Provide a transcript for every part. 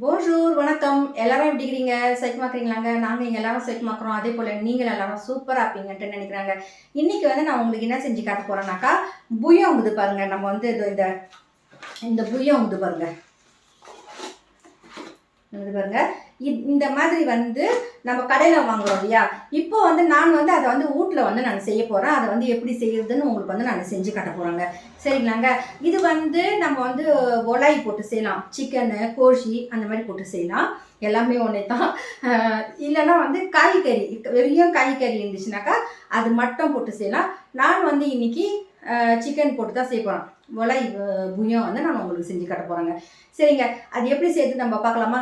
Bonjour வணக்கம். எல்லாரும் எப்படி இருக்கிறீங்க? சைக்கிமாக்குறீங்களாங்க? நாங்கள் இங்கே எல்லாரும் சைக்கிமாக்குறோம். அதே போல் நீங்கள் எல்லாரும் சூப்பராக இருப்பீங்கன்ட்டு நினைக்கிறாங்க. இன்றைக்கி வந்து நான் உங்களுக்கு என்ன செஞ்சு காட்ட போகிறேன்னாக்கா, புய்யம் இது பாருங்கள். நம்ம வந்து இந்த இந்த புய்யம் இது பாருங்கள். இது பாருங்க, இந்த மாதிரி வந்து நம்ம கடையில் வாங்குறோம் இல்லையா? இப்போ வந்து நான் வந்து அதை வந்து வீட்டில் வந்து நான் செய்ய போகிறேன். அதை வந்து எப்படி செய்யறதுன்னு உங்களுக்கு வந்து நான் செஞ்சு காட்ட போகிறேங்க. சரிங்களாங்க? இது வந்து நம்ம வந்து ஒலாய் போட்டு செய்யலாம். சிக்கனு, கோழி அந்த மாதிரி போட்டு செய்யலாம். எல்லாமே ஒன்றே தான். இல்லைன்னா வந்து காய்கறி, வெறும் காய்கறி இருந்துச்சுனாக்கா அது மட்டும் போட்டு செய்யலாம். நான் வந்து இன்னைக்கு சிக்கன் போட்டு தான் செய்ய போகிறேன். ஒலாய் புய்யம் வந்து நான் உங்களுக்கு செஞ்சு காட்ட போகிறேங்க. சரிங்க, அது எப்படி செய்யுது நம்ம பார்க்கலாமா?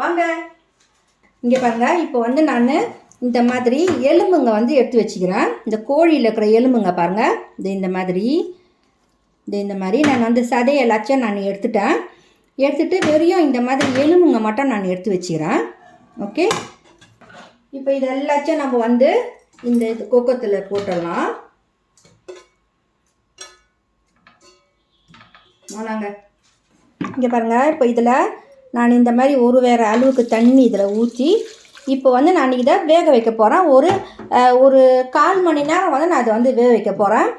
வாங்க. இங்கே பாருங்கள், இப்போ வந்து நான் இந்த மாதிரி எலும்புங்க வந்து எடுத்து வச்சுக்கிறேன். இந்த கோழியில் இருக்கிற எலும்புங்க பாருங்கள், இந்த மாதிரி நான் வந்து சதையை எல்லாச்சும் நான் எடுத்துட்டு வெறும் இந்த மாதிரி எலும்புங்க மட்டும் நான் எடுத்து வச்சுக்கிறேன். ஓகே, இப்போ இது எல்லாச்சும் நம்ம வந்து இந்த கொக்கத்தில் போட்டுடலாம். ஆனாங்க, இங்கே பாருங்கள், இப்போ இதில் நான் இந்த மாதிரி ஒரு வேறு அளவுக்கு தண்ணி இதில் ஊற்றி இப்போ வந்து நான் இதை வேக வைக்க போகிறேன். ஒரு 1/4 மணி நேரம் வந்து நான் அதை வந்து வேக வைக்க போகிறேன்.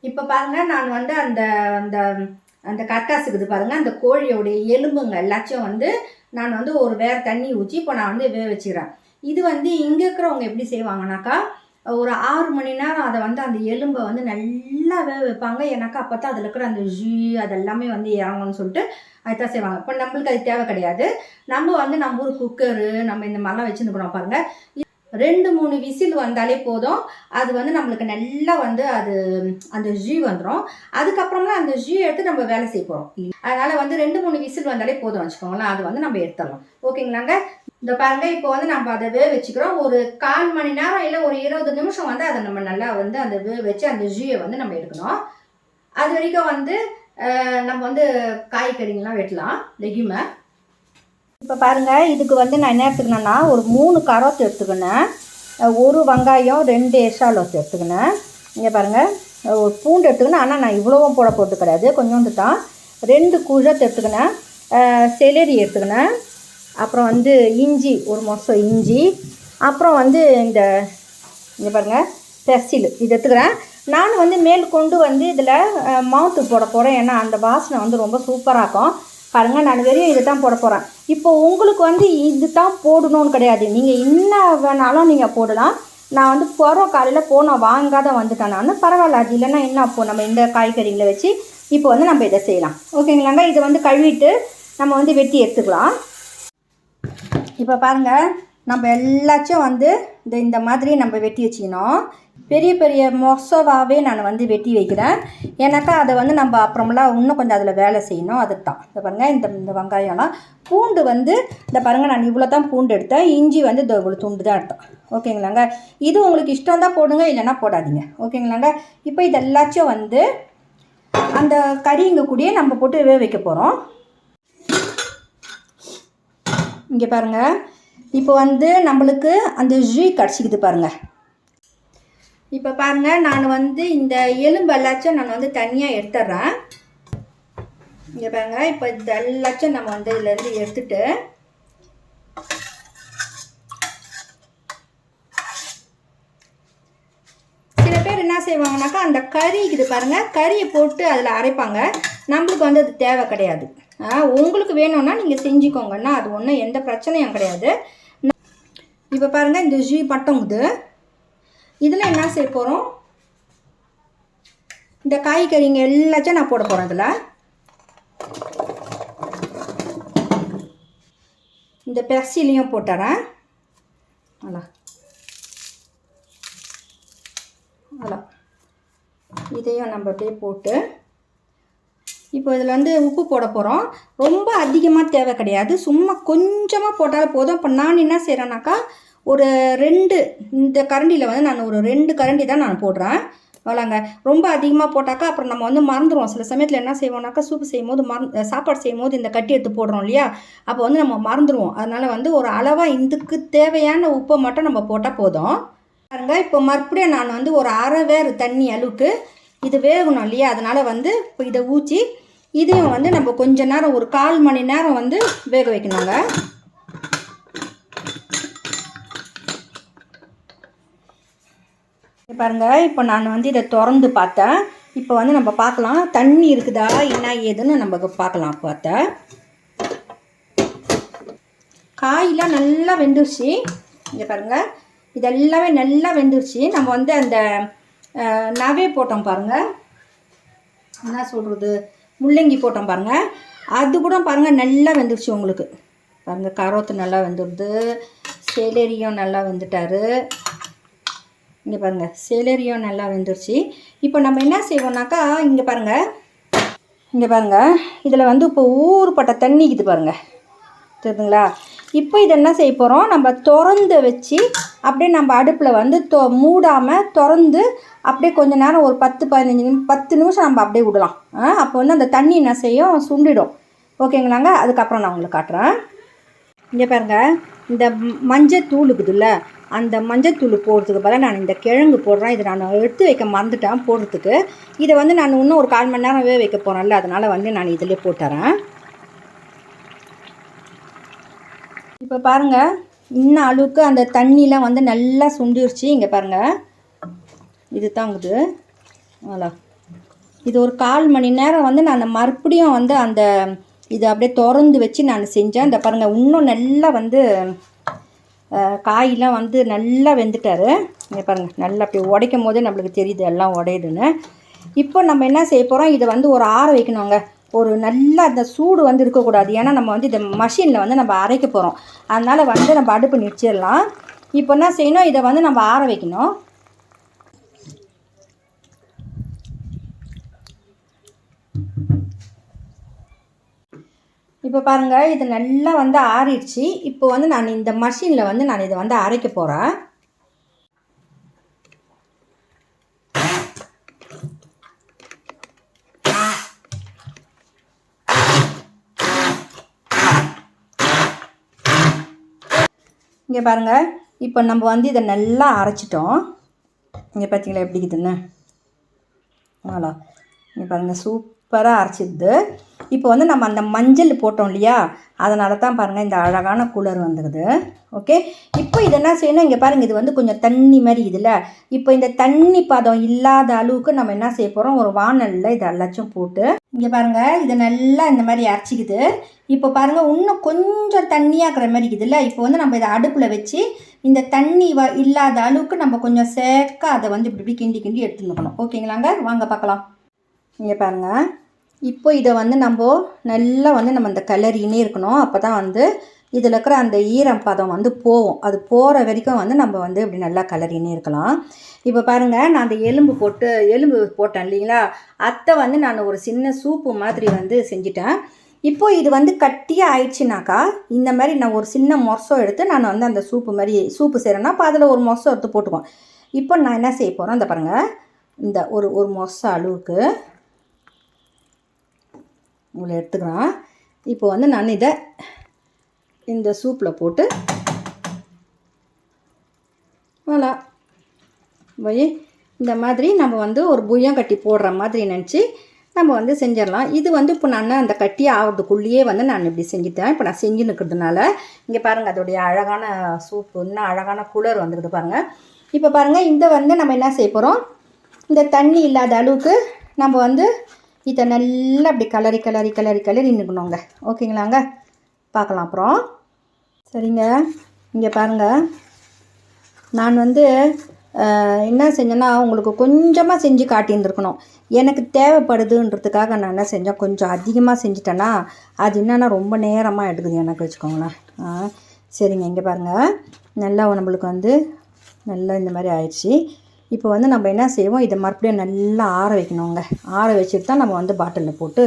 இப்போ பாருங்கள், நான் வந்து அந்த அந்த அந்த கற்காசுக்குது பாருங்கள், அந்த கோழியோடைய எலும்புங்க எல்லாச்சும் வந்து நான் வந்து ஒரு வேறு தண்ணி ஊற்றி இப்போ நான் வந்து வேக வச்சுக்கிறேன். இது வந்து இங்கே இருக்கிறவங்க எப்படி செய்வாங்கனாக்கா, ஒரு 6 மணி நேரம் அதை வந்து அந்த எலும்பை வந்து நல்லா வேக வைப்பாங்க. ஏன்னாக்கா அப்போ தான் அதில் இருக்கிற அந்த அதெல்லாமே வந்து இறங்கணும்னு சொல்லிட்டு அதுதான் செய்வாங்க. இப்போ நம்மளுக்கு அது தேவை கிடையாது. நம்ம வந்து நம்ம ஊர் குக்கரு நம்ம இந்த மாதிரிலாம் வச்சுருக்கிறோம் பாருங்கள். 2-3 விசில் வந்தாலே போதும். அது வந்து நம்மளுக்கு நல்லா வந்து அந்த வந்துடும். அதுக்கப்புறம்லாம் அந்த எடுத்து நம்ம வேலை செய்ய போகிறோம். அதனால் வந்து 2-3 விசில் வந்தாலே போதும் வச்சுக்கோங்களேன். அது வந்து நம்ம எடுத்துடலாம். ஓகேங்களாங்க? இந்த பாருங்க, இப்போ வந்து நம்ம அதை வேக வச்சுக்கிறோம். ஒரு 1/4 மணி நேரம் இல்லை ஒரு 20 நிமிஷம் வந்து அதை நம்ம நல்லா வந்து அந்த வேக வச்சு அந்த வந்து நம்ம எடுக்கணும். அது வரைக்கும் வந்து நம்ம வந்து காய்கறிங்கெலாம் வெட்டலாம், லெக்யூமை. இப்போ பாருங்கள், இதுக்கு வந்து நான் என்ன எடுத்துக்கினேன்னா, ஒரு 3 கரோத்து எடுத்துக்கினேன், 1 வெங்காயம், 2 எசாலோஸ் எடுத்துக்கினேன். இங்கே பாருங்கள், ஒரு பூண்டு எடுத்துக்கினேன். ஆனால் நான் இவ்வளோவும் போட்டு கிடையாது, கொஞ்சோண்டு தான். 2 குழத்து எடுத்துக்கினேன், செலரி எடுத்துக்கினேன். அப்புறம் வந்து இஞ்சி, ஒரு மொசம் இஞ்சி. அப்புறம் வந்து இங்கே பாருங்கள், பெர்சில் இது எடுத்துக்கிறேன். நான் வந்து மேல் கொண்டு வந்து இதில் மவுத்து போட போகிறேன். ஏன்னா அந்த வாசனை வந்து ரொம்ப சூப்பராக இருக்கும். பாருங்கள், நான் வெறும் இதை தான் போட போகிறேன். இப்போ உங்களுக்கு வந்து இது தான் போடணும்னு கிடையாது, நீங்கள் என்ன வேணாலும் நீங்கள் போடலாம். நான் வந்து காலையில் நான் வாங்காத வந்துட்டேன். நான் பரவாயில்ல, அது இல்லைன்னா என்ன, அப்போது நம்ம இந்த காய்கறிகளை வச்சு இப்போ வந்து நம்ம இதை செய்யலாம். ஓகேங்களாங்க? இதை வந்து கழுவிட்டு நம்ம வந்து வெட்டி எடுத்துக்கலாம். இப்போ பாருங்கள், நம்ம எல்லாச்சும் வந்து இந்த மாதிரி நம்ம வெட்டி வச்சுக்கணும். பெரிய பெரிய மொசவாகவே நான் வந்து வெட்டி வைக்கிறேன். ஏன்னாக்கா அதை வந்து நம்ம அப்புறமெல்லாம் இன்னும் கொஞ்சம் அதில் வேலை செய்யணும். அதுக்கு தான் இந்த பாருங்கள், இந்த வெங்காயம்லாம். பூண்டு வந்து இந்த பாருங்கள், நான் இவ்வளோ தான் பூண்டு எடுத்தேன். இஞ்சி வந்து இவ்வளோ துண்டு தான் எடுத்தேன். ஓகேங்களாங்க? இது உங்களுக்கு இஷ்டம் தான் போடுங்க, இல்லைன்னா போடாதீங்க. ஓகேங்களாங்க? இப்போ இது எல்லாச்சும் வந்து அந்த கறிங்க கூடயே நம்ம போட்டு வேக வைக்க போகிறோம். இங்கே பாருங்கள், இப்போ வந்து நம்மளுக்கு அந்த கிடச்சிக்குது பாருங்கள். இப்போ பாருங்கள், நான் வந்து இந்த எலும்பு எல்லாச்சும் நான் வந்து தனியாக எடுத்துட்றேன். இங்கே பாருங்கள், இப்போ இது எல்லாச்சும் நம்ம வந்து இதுலேருந்து எடுத்துட்டு சில பேர் என்ன செய்வாங்கனாக்கா, அந்த கறி இது பாருங்கள், கறியை போட்டு அதில் அரைப்பாங்க. நம்மளுக்கு வந்து அது தேவை கிடையாது. உங்களுக்கு வேணும்னா நீங்கள் செஞ்சுக்கோங்கன்னா அது ஒன்றும் எந்த பிரச்சனையும் கிடையாது. இப்போ பாருங்கள், இந்த பட்டங்குது இதில் என்ன செய்ய போகிறோம், இந்த காய்கறிங்க எல்லாச்சும் நான் போட போகிறேன். இதில் இந்த பெர்சிலையும் போட்டுறேன். இதையும் நம்ம அப்படியே போட்டு இப்போ இதில் வந்து உப்பு போட போகிறோம். ரொம்ப அதிகமாக தேவை கிடையாது, சும்மா கொஞ்சமாக போட்டாலும் போதும். இப்போ நான் என்ன செய்கிறேன்னாக்கா, ஒரு 2 இந்த கரண்டியில் வந்து நான் ஒரு 2 கரண்டி தான் நான் போடுறேன். அவ்வளோங்க. ரொம்ப அதிகமாக போட்டாக்கா அப்புறம் நம்ம வந்து மறந்துடுவோம். சில சமயத்தில் என்ன செய்வோம்னாக்கா, சூப்பு செய்யும் போது சாப்பாடு செய்யும் போது இந்த கட்டி எடுத்து போடுறோம் இல்லையா, அப்போ வந்து நம்ம மறந்துடுவோம். அதனால் வந்து ஒரு அளவாக இதுக்கு தேவையான உப்பை மட்டும் நம்ம போட்டால் போதும். பாருங்க, இப்போ மறுபடியும் நான் வந்து ஒரு 1/2 வேறு தண்ணி அளவுக்கு இது வேகணும் இல்லையா, அதனால் வந்து இப்போ இதை ஊற்றி இதையும் வந்து நம்ம கொஞ்ச நேரம் ஒரு 1/4 மணி நேரம் வந்து வேக வைக்கணுங்க. பாருங்கள், இப்போ நான் வந்து இதை திறந்து பார்த்தேன். இப்போ வந்து நம்ம பார்க்கலாம் தண்ணி இருக்குதா என்ன ஏதுன்னு நம்ம பார்க்கலாம். பார்த்தா காயெலாம் நல்லா வெந்துருச்சு. இங்கே பாருங்கள், இதெல்லாமே நல்லா வெந்துருச்சு. நம்ம வந்து அந்த நவே போட்டோம் பாருங்கள், என்ன சொல்கிறது, முள்ளங்கி போட்டோம் பாருங்கள், அது கூட பாருங்கள் நல்லா வெந்துருச்சு உங்களுக்கு. பாருங்கள், கரோத்து நல்லா வெந்துடுது, சேலரியும் நல்லா வெந்துட்டார். இங்கே பாருங்கள், சேலரியும் நல்லா வெந்துருச்சு. இப்போ நம்ம என்ன செய்வோம்னாக்கா, இங்கே பாருங்கள், இதில் வந்து இப்போ ஊறுப்பட்ட தண்ணி இது பாருங்கள், தெரியுதுங்களா? இப்போ இதை என்ன செய்ய போகிறோம், நம்ம திறந்து வச்சு அப்படியே நம்ம அடுப்பில் வந்து மூடாமல் திறந்து அப்படியே கொஞ்சம் நேரம் ஒரு 10 நிமிஷம் நம்ம அப்படியே விடலாம். அப்போ வந்து அந்த தண்ணி என்ன செய்யும், சுண்டிடும். ஓகேங்களாங்க? அதுக்கப்புறம் நான் உங்களுக்கு காட்டுறேன். இங்கே பாருங்கள், இந்த மஞ்சத்தூள் இருக்குதுல்ல, அந்த மஞ்சத்தூள் போடுறதுக்கு பதிலாக நான் இந்த கிழங்கு போடுறேன். இதை நான் எடுத்து வைக்க மறந்துட்டேன் போடுறதுக்கு. இதை வந்து நான் இன்னும் ஒரு 1/4 மணி நேரம் வைக்க போகிறேன்ல, அதனால் வந்து நான் இதிலே போட்டுறேன். இப்போ பாருங்கள், இன்னும் அளவுக்கு அந்த தண்ணிலாம் வந்து நல்லா சுண்டிருச்சு. இங்கே பாருங்கள், இது தாங்குது. அவ்வளோ, இது ஒரு 1/4 மணி நேரம் வந்து நான் மறுபடியும் வந்து அந்த இதை அப்படியே திறந்து வச்சு நான் செஞ்சேன். இந்த பாருங்கள், இன்னும் நல்லா வந்து காயெலாம் வந்து நல்லா வெந்துட்டார். இங்கே பாருங்கள், நல்லா அப்படி உடைக்கும் போதே நம்மளுக்கு தெரியுது எல்லாம் உடையுதுன்னு. இப்போ நம்ம என்ன செய்ய போகிறோம், இதை வந்து ஒரு ஆற வைக்கணுங்க. ஒரு நல்லா அந்த சூடு வந்து இருக்கக்கூடாது, ஏன்னா நம்ம வந்து இதை மஷினில் வந்து நம்ம அரைக்க போகிறோம். அதனால் வந்து நம்ம அடுப்பு நிறுத்திடலாம். இப்போ என்ன செய்யணும், இதை வந்து நம்ம ஆற வைக்கணும். இப்போ பாருங்கள், இது நல்லா வந்து ஆறிடுச்சு. இப்போ வந்து நான் இந்த மஷினில் வந்து நான் இதை வந்து அரைக்க போகிறேன். இங்கே பாருங்கள், இப்போ நம்ம வந்து இதை நல்லா அரைச்சிட்டோம். இங்கே பார்த்தீங்களா எப்படி இருக்குதுன்னு? அவ்வளோ, இங்கே பாருங்கள், சூப்பராக அரைச்சிடுது. இப்போ வந்து நம்ம அந்த மஞ்சள் போட்டோம் இல்லையா, அதனால தான் பாருங்கள் இந்த அழகான கலர் வந்துடுது. ஓகே, இப்போ இது என்ன செய்யணும், இங்கே பாருங்கள், இது வந்து கொஞ்சம் தண்ணி மாதிரி இதில். இப்போ இந்த தண்ணி பதம் இல்லாத அளவுக்கு நம்ம என்ன செய்ய போகிறோம், ஒரு வானலில் இதை எல்லாச்சும் போட்டு இங்கே பாருங்கள், இது நல்லா இந்த மாதிரி அரைச்சிக்குது. இப்போ பாருங்கள், இன்னும் கொஞ்சம் தண்ணியாகிற மாதிரி இருக்குதுல்ல. இப்போ வந்து நம்ம இதை அடுப்பில் வச்சு இந்த தண்ணி இல்லாத அளவுக்கு நம்ம கொஞ்சம் சேர்க்க அதை வந்து இப்படி கிண்டி கிண்டி எடுத்துக்கணும். ஓகேங்களாங்க? வாங்க பார்க்கலாம். இங்கே பாருங்கள், இப்போ இதை வந்து நம்ம நல்லா வந்து நம்ம இந்த கிளறினே இருக்கணும். அப்போ தான் வந்து இதில் இருக்கிற அந்த ஈரம் பதம் வந்து போகும். அது போகிற வரைக்கும் வந்து நம்ம வந்து இப்படி நல்லா கிளறினே இருக்கலாம். இப்போ பாருங்கள், நான் அந்த எலும்பு போட்டேன் இல்லைங்களா, அதை வந்து நான் ஒரு சின்ன சூப்பு மாதிரி வந்து செஞ்சுட்டேன். இப்போ இது வந்து கட்டியாக ஆயிடுச்சுனாக்கா, இந்த மாதிரி நான் ஒரு சின்ன மொசம் எடுத்து நான் வந்து அந்த சூப்பு செய்கிறேன்னா அப்போ அதில் ஒரு மொசம் எடுத்து போட்டுக்குவோம். இப்போ நான் என்ன செய்ய போகிறேன், இந்த பாருங்கள், இந்த ஒரு மொசம் அளவுக்கு இவ்வளோ எடுத்துக்கிறேன். இப்போ வந்து நான் இதை இந்த சூப்பில் போட்டு voilà போய் இந்த மாதிரி நம்ம வந்து ஒரு புய்யம் கட்டி போடுற மாதிரி நினச்சி நம்ம வந்து செஞ்சிடலாம். இது வந்து இப்போ நான் அந்த கட்டி ஆகிறதுக்குள்ளேயே வந்து நான் இப்படி செஞ்சுட்டேன். இப்போ நான் செஞ்சு நிற்கிறதுனால இங்கே பாருங்கள், அதோடைய அழகான சூப்பு இன்னும் அழகான குளர் வந்துடுது பாருங்கள். இப்போ பாருங்கள், இந்த வந்து நம்ம என்ன செய்ய போகிறோம், இந்த தண்ணி இல்லாத அளவுக்கு நம்ம வந்து இதை நல்லா அப்படி கிளறி நின்றுக்கணுங்க. ஓகேங்களாங்க? பார்க்கலாம் அப்புறம். சரிங்க, இங்கே பாருங்கள், நான் வந்து என்ன செஞ்சேன்னா உங்களுக்கு கொஞ்சமாக செஞ்சு காட்டியிருந்துருக்கணும். எனக்கு தேவைப்படுதுன்றதுக்காக நான் என்ன செஞ்சேன், கொஞ்சம் அதிகமாக செஞ்சுட்டேன்னா அது என்னென்னா ரொம்ப நேரமாக எடுக்குது எனக்கு, வச்சுக்கோங்களேன். சரிங்க, இங்கே பாருங்கள், நல்லா நம்மளுக்கு வந்து நல்லா இந்த மாதிரி ஆயிடுச்சு. இப்போ வந்து நம்ம என்ன செய்வோம், இதை மறுபடியும் நல்லா ஆற வைக்கணுங்க. ஆற வச்சுட்டு தான் நம்ம வந்து பாட்டிலில் போட்டு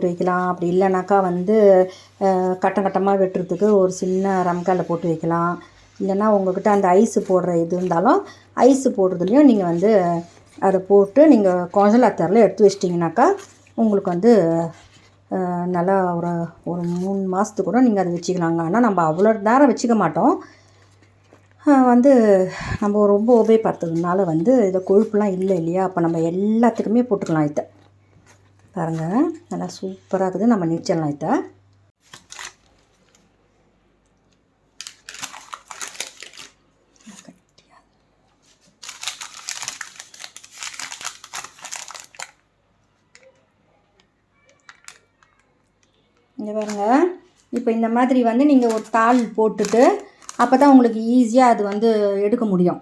வைக்கலாம். அப்படி இல்லைனாக்கா வந்து கட்டமாக வெட்டுறதுக்கு ஒரு சின்ன ரம்காலில் போட்டு வைக்கலாம். இல்லைன்னா உங்கள்கிட்ட அந்த ஐஸு போடுற இது இருந்தாலும் ஐஸு போடுறதுலையும் நீங்கள் வந்து அதை போட்டு நீங்கள் கான்ஜெலாட்டரில் எடுத்து வச்சிட்டிங்கனாக்கா உங்களுக்கு வந்து நல்லா ஒரு 3 மாதத்துக்கு கூட நீங்கள் அதை வச்சுக்கலாங்க. ஆனால் நம்ம அவ்வளோ நேரம் வச்சுக்க மாட்டோம். வந்து நம்ம ரொம்ப உபயோகப்படுத்துறதுனால வந்து இதை கொழுப்புலாம் இல்லை இல்லையா, அப்போ நம்ம எல்லாத்துக்குமே போட்டுக்கலாம் இதை. பாருங்கள் நல்லா சூப்பராக இருக்குது. நம்ம நிச்சலாம் இதை. இங்கே பாருங்கள், இப்போ இந்த மாதிரி வந்து நீங்கள் ஒரு தாள் போட்டுட்டு அப்போ தான் உங்களுக்கு ஈஸியாக அது வந்து எடுக்க முடியும்.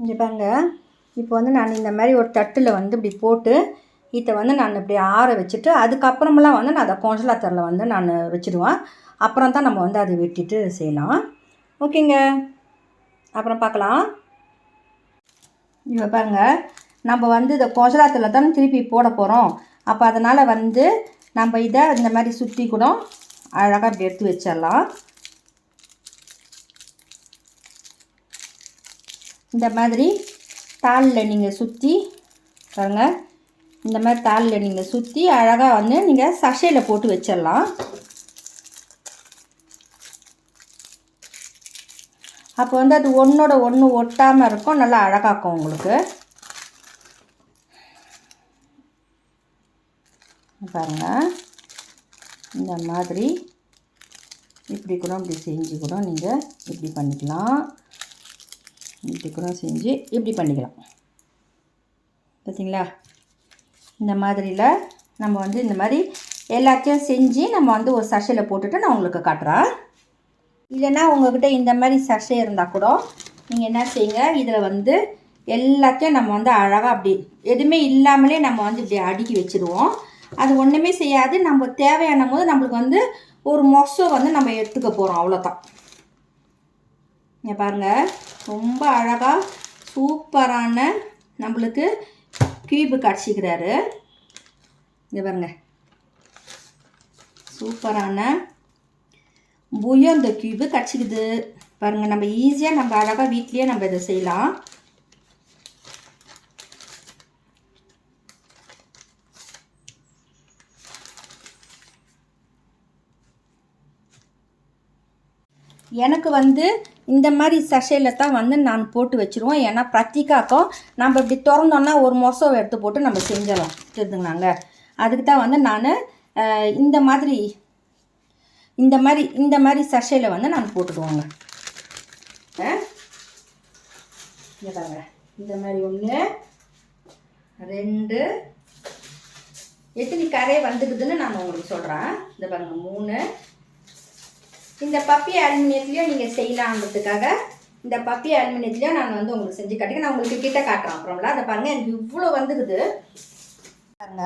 இங்கே பாருங்கள், இப்போ வந்து நான் இந்த மாதிரி ஒரு தட்டில் வந்து இப்படி போட்டு இதை வந்து நான் இப்படி ஆற வச்சுட்டு அதுக்கப்புறமெல்லாம் வந்து நான் அதை கோஞ்சலாத்தரில் வந்து நான் வச்சுடுவேன். அப்புறம் தான் நம்ம வந்து அதை வெட்டிட்டு செய்யலாம். ஓகேங்க, அப்புறம் பார்க்கலாம். இப்போ பாருங்கள், நம்ம வந்து இதை கோஞ்சலாத்தரில் தான் திருப்பி போட போகிறோம். அப்போ அதனால் வந்து நம்ம இதை இந்த மாதிரி சுற்றி கூட அழகாக இப்படி எடுத்து வச்சிடலாம். இந்த மாதிரி தாளில் நீங்கள் சுற்றி பாருங்கள், இந்த மாதிரி தாளில் நீங்கள் சுற்றி அழகாக வந்து நீங்கள் சஷையில் போட்டு வச்சிடலாம். அப்போ வந்து அது ஒன்றோட ஒன்று ஒட்டாமல் இருக்கும், நல்லா அழகாக்கும் உங்களுக்கு. பாருங்கள், இந்த மாதிரி இப்படி கூட இப்படி செஞ்சு கூட நீங்கள் இப்படி பண்ணிக்கலாம். இப்படி கூட செஞ்சு இப்படி பண்ணிக்கலாம். பார்த்தீங்களா? இந்த மாதிரியில் நம்ம வந்து இந்த மாதிரி எல்லாத்தையும் செஞ்சு நம்ம வந்து ஒரு சஷையில் போட்டுட்டு நான் உங்களுக்கு காட்டுறேன். இல்லைன்னா உங்கள்கிட்ட இந்த மாதிரி சஷை இருந்தால் கூட நீங்கள் என்ன செய்யுங்க, இதில் வந்து எல்லாத்தையும் நம்ம வந்து அழகாக அப்படி எதுவுமே இல்லாமலே நம்ம வந்து இப்படி அடுக்கி வச்சுடுவோம். அது ஒன்றுமே செய்யாது. நம்ம தேவையான போது நம்மளுக்கு வந்து ஒரு மொசம் வந்து நம்ம எடுத்துக்க போகிறோம், அவ்வளோதான். இங்கே பாருங்கள், ரொம்ப அழகாக சூப்பரான நம்மளுக்கு கியூபு கிடச்சிக்கிறாரு. இங்கே பாருங்கள், சூப்பரான புயந்த கியூபு கிடச்சிக்குது பாருங்கள். நம்ம ஈஸியாக நம்ம அழகாக வீட்லேயே நம்ம இதை செய்யலாம். எனக்கு வந்து இந்த மாதிரி சஷையில் தான் வந்து நான் போட்டு வச்சுருவோம். ஏன்னா பிரத்திக்காக்கும் நம்ம இப்படி திறந்தோன்னா ஒரு மொசம் எடுத்து போட்டு நம்ம செஞ்சிடலாம், தெரிஞ்சுங்கனாங்க. அதுக்கு தான் வந்து நான் இந்த மாதிரி சஷையில் வந்து நான் போட்டுடுவோங்க. இங்கே பாருங்க, இந்த மாதிரி 1 2 எத்தனை கரை வந்துக்குதுன்னு நான் உங்களுக்கு சொல்கிறேன். இந்த பாருங்க 3. இந்த பப்பி அலுமினியத்துலேயும் நீங்கள் செய்யலான்றதுக்காக இந்த பப்பி அலுமினியத்துலேயும் நான் வந்து உங்களுக்கு செஞ்சு காட்டுங்க. நான் உங்களுக்கு கிட்ட காட்டுறேன் அப்புறம்லாம். அதை பாருங்கள், எனக்கு இவ்வளோ வந்துக்குது பாருங்க.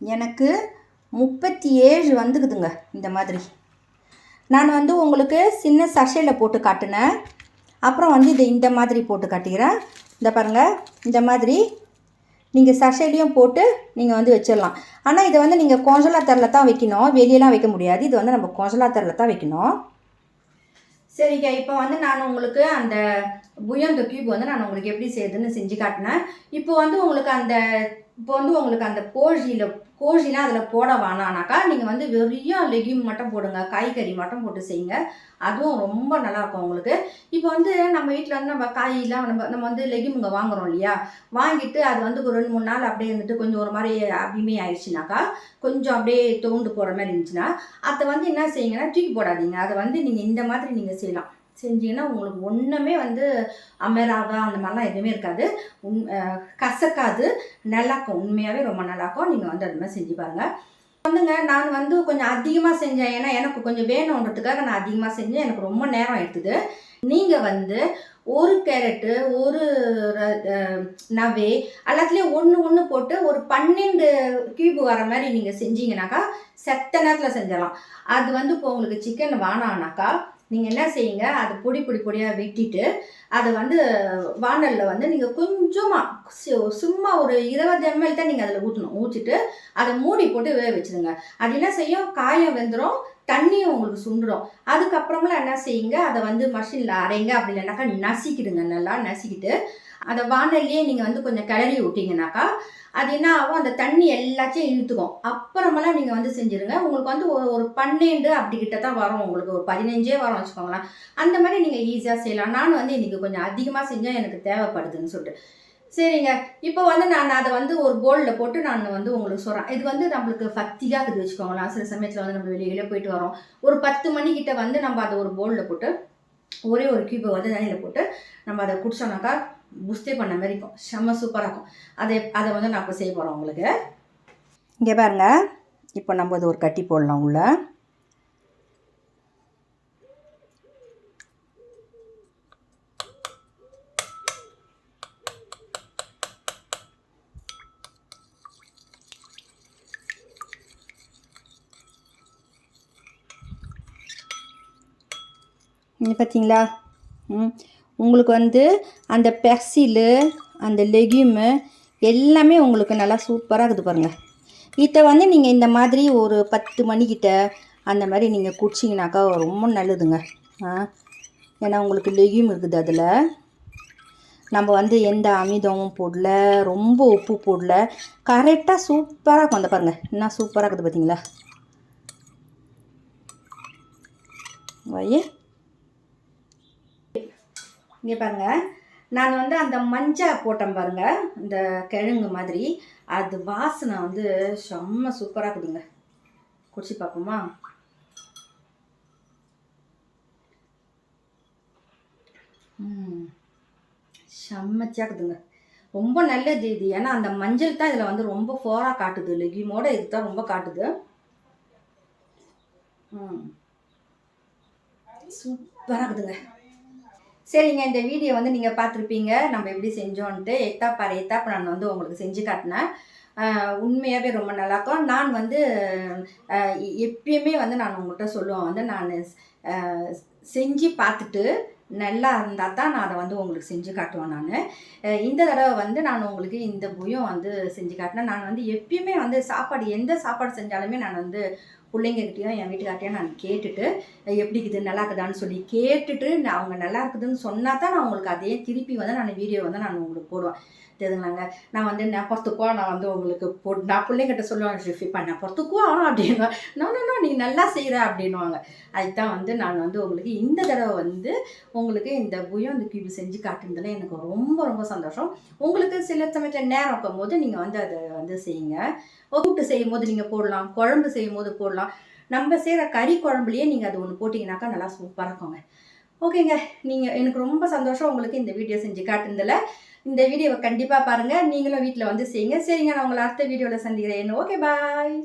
எனக்கு 37 வந்துக்குதுங்க. இந்த மாதிரி நான் வந்து உங்களுக்கு சின்ன சஷையில் போட்டு காட்டினேன். அப்புறம் வந்து இதை இந்த மாதிரி போட்டு காட்டிக்கிறேன். இந்த பாருங்கள், இந்த மாதிரி நீங்கள் சஷையிலையும் போட்டு நீங்கள் வந்து வச்சிடலாம். ஆனால் இதை வந்து நீங்கள் கோஞ்சலாத்தரில் தான் வைக்கணும், வெளியெல்லாம் வைக்க முடியாது. இது வந்து நம்ம கோஞ்சலாத்தரில் தான் வைக்கணும். சரிங்க, இப்போ வந்து நான் உங்களுக்கு அந்த புயந்த கியூப் வந்து நான் உங்களுக்கு எப்படி செய்யுதுன்னு செஞ்சு காட்டினேன். இப்போ வந்து உங்களுக்கு அந்த கோழிலாம் அதில் போட வேணானாக்கா நீங்கள் வந்து வெறும் லெகியூம் மட்டும் போடுங்க, காய்கறி மட்டும் போட்டு செய்யுங்க. அதுவும் ரொம்ப நல்லாயிருக்கும் உங்களுக்கு. இப்போ வந்து நம்ம வீட்டில் வந்து நம்ம காயெல்லாம் நம்ம வந்து லெகியூமுங்க வாங்குகிறோம் இல்லையா, வாங்கிட்டு அது வந்து ஒரு 2-3 நாள் அப்படியே இருந்துட்டு கொஞ்சம் ஒரு மாதிரி அப்படியுமே ஆயிடுச்சுனாக்கா, கொஞ்சம் அப்படியே தோண்டு போகிற மாதிரி இருந்துச்சுன்னா அதை வந்து என்ன செய்யுங்கன்னா தூக்கி போடாதீங்க. அதை வந்து நீங்கள் இந்த மாதிரி நீங்கள் செய்யலாம். செஞ்சீங்கன்னா உங்களுக்கு ஒன்றுமே வந்து அமராதா அந்த மாதிரிலாம் எதுவுமே இருக்காது. கசக்காது, நல்லாக்கும். உண்மையாகவே ரொம்ப நல்லாக்கும். நீங்கள் வந்து அது மாதிரி செஞ்சு பாருங்கள். வந்துங்க, நான் வந்து கொஞ்சம் அதிகமாக செஞ்சேன். ஏன்னா எனக்கு கொஞ்சம் வேணுன்றதுக்காக நான் அதிகமாக செஞ்சேன். எனக்கு ரொம்ப நேரம் எடுத்துது. நீங்கள் வந்து 1 கேரட்டு, 1 நவே எல்லாத்துலேயும் 1 போட்டு ஒரு 12 கியூப் வர மாதிரி நீங்கள் செஞ்சீங்கன்னாக்கா செத்த நேரத்தில் செஞ்சிடலாம். அது வந்து இப்போ உங்களுக்கு சிக்கன் வேணான்னாக்கா நீங்கள் என்ன செய்யுங்க, அதை பொடியாக வெட்டிட்டு அதை வந்து வானலில் வந்து நீங்கள் கொஞ்சமாக சும்மா ஒரு 20 ml தான் நீங்கள் அதில் ஊற்றிட்டு அதை மூடி போட்டு வேக வச்சுருங்க. அது என்ன செய்யும், காயம் வெந்துடும், தண்ணியும் உங்களுக்கு சுண்டுடும். அதுக்கப்புறமெல்லாம் என்ன செய்யுங்க, அதை வந்து மஷினில் அரைங்க. அப்படி இல்லைனாக்கா நசிக்கிடுங்க. நல்லா நசிக்கிட்டு அதை வானல்லையே நீங்கள் வந்து கொஞ்சம் கிளறி விட்டீங்கன்னாக்கா அது என்ன ஆகும், அந்த தண்ணி எல்லாத்தையும் இழுத்துக்கும். அப்புறமெல்லாம் நீங்கள் வந்து செஞ்சுருங்க. உங்களுக்கு வந்து ஒரு 12 அப்படிக்கிட்ட தான் வரும், உங்களுக்கு ஒரு 15 வரும் வச்சுக்கோங்களேன். அந்த மாதிரி நீங்கள் ஈஸியாக செய்யலாம். நான் வந்து இன்றைக்கி கொஞ்சம் அதிகமாக செஞ்சால் எனக்கு தேவைப்படுதுன்னு சொல்லிட்டு. சரிங்க, இப்போ வந்து நான் அதை வந்து ஒரு பவுலில் போட்டு நான் வந்து உங்களுக்கு சொல்கிறேன். இது வந்து நம்மளுக்கு ஃபத்தியாக இருக்குது வச்சுக்கோங்களேன். சில சமயத்தில் வந்து நம்ம வெளியிலே போயிட்டு வரோம், ஒரு 10 மணிக்கிட்ட வந்து நம்ம அதை ஒரு பவுலில் போட்டு ஒரே ஒரு கியூபை வந்து தண்ணியில் போட்டு நம்ம அதை குடித்தோம்னாக்கா புஸ்தே பண்ண மாதிரி இருக்கும், செம்ம சூப்பராக இருக்கும். அதை வந்து நான் இப்போ செய்ய போகிறோம் உங்களுக்கு. இங்கே பாருங்க, இப்போ நம்ம அது ஒரு கட்டி போடலாம் உள்ள. பார்த்தீங்களா? உங்களுக்கு வந்து அந்த பெர்சிலு, அந்த லெக்யூமு எல்லாமே உங்களுக்கு நல்லா சூப்பராக இருக்குது பாருங்கள். இதை வந்து நீங்கள் இந்த மாதிரி ஒரு 10 மணிக்கிட்ட அந்த மாதிரி நீங்கள் குடிச்சிங்கனாக்கா ரொம்ப நல்லதுங்க. ஏன்னா உங்களுக்கு லெக்யூம் இருக்குது, அதில் நம்ம வந்து எந்த அமிதமும் போடல, ரொம்ப உப்பு போடல, கரெக்டாக சூப்பராக இருக்கும். அந்த பாருங்கள் என்ன சூப்பராக இருக்குது பார்த்தீங்களா? இங்கே பாருங்கள், நான் வந்து அந்த மஞ்சள் போட்டேன் பாருங்கள், இந்த கிழங்கு மாதிரி, அது வாசனை வந்து செம்ம சூப்பராக இருக்குதுங்க. குடிச்சு பார்ப்போமா? செம்மச்சியாக இருக்குதுங்க, ரொம்ப நல்லது இது. ஏன்னா அந்த மஞ்சள் தான் இதில் வந்து ரொம்ப ஃபோராக காட்டுது, லெக்யூமோட இது தான் ரொம்ப காட்டுது. சூப்பராக இருக்குதுங்க. சரிங்க, இந்த வீடியோ வந்து நீங்கள் பார்த்துருப்பீங்க நம்ம எப்படி செஞ்சோன்ட்டு. எத்தாப் பார் எத்தாப் நான் வந்து உங்களுக்கு செஞ்சு காட்டினேன். உண்மையாகவே ரொம்ப நல்லாயிருக்கும். நான் வந்து எப்பயுமே வந்து நான் உங்கள்கிட்ட சொல்லுவேன், வந்து நான் செஞ்சு பார்த்துட்டு நல்லா இருந்தால் தான் நான் அதை வந்து உங்களுக்கு செஞ்சு காட்டுவேன். நான் இந்த தடவை வந்து நான் உங்களுக்கு இந்த புயம் வந்து செஞ்சு காட்டினேன். நான் வந்து எப்பயுமே வந்து சாப்பாடு, எந்த சாப்பாடு செஞ்சாலுமே நான் வந்து பிள்ளைங்கக்கிட்டையும் என் வீட்டுக்கார்ட்டையும் நான் கேட்டுட்டு எப்படி இருக்குது, நல்லா இருக்குதான்னு சொல்லி கேட்டுட்டு அவங்க நல்லா இருக்குதுன்னு சொன்னால் தான் நான் உங்களுக்கு அதே திருப்பி வந்து நான் வீடியோ வந்து நான் உங்களுக்கு போடுவேன். தெரியுதுங்களாங்க? நான் வந்து நெப்பத்துக்குவா நான் வந்து உங்களுக்கு நான் பிள்ளைங்கிட்ட சொல்லுவேன், ஷிஃபிப்பா நெப்பத்துக்குவா அப்படின்னுவேன். நான் நீ நல்லா செய்கிற அப்படின்வாங்க. அதுதான் வந்து நான் வந்து உங்களுக்கு இந்த தடவை வந்து உங்களுக்கு இந்த புயம் இந்த கியூபி செஞ்சு காட்டுனதில் எனக்கு ரொம்ப ரொம்ப சந்தோஷம். உங்களுக்கு சில சமயத்தில் நேரம் இருக்கும்போது நீங்கள் வந்து அதை வந்து செய்யுங்க. கூட்டு செய்யும் போது நீங்கள் போடலாம், குழம்பு செய்யும் போது போடலாம். நம்ம செய்கிற கறி குழம்புலையே நீங்கள் அது ஒன்று போட்டிங்கனாக்கா நல்லா சூப்பராக இருக்குங்க. ஓகேங்க, நீங்கள் எனக்கு ரொம்ப சந்தோஷம் உங்களுக்கு இந்த வீடியோ செஞ்சு காட்டுனதில். இந்த வீடியோவை கண்டிப்பாக பாருங்கள், நீங்களும் வீட்டில் வந்து செய்யுங்க. சரிங்க, நான் உங்களை அடுத்த வீடியோவில் சந்திக்கிறேன். ஓகே, பாய்.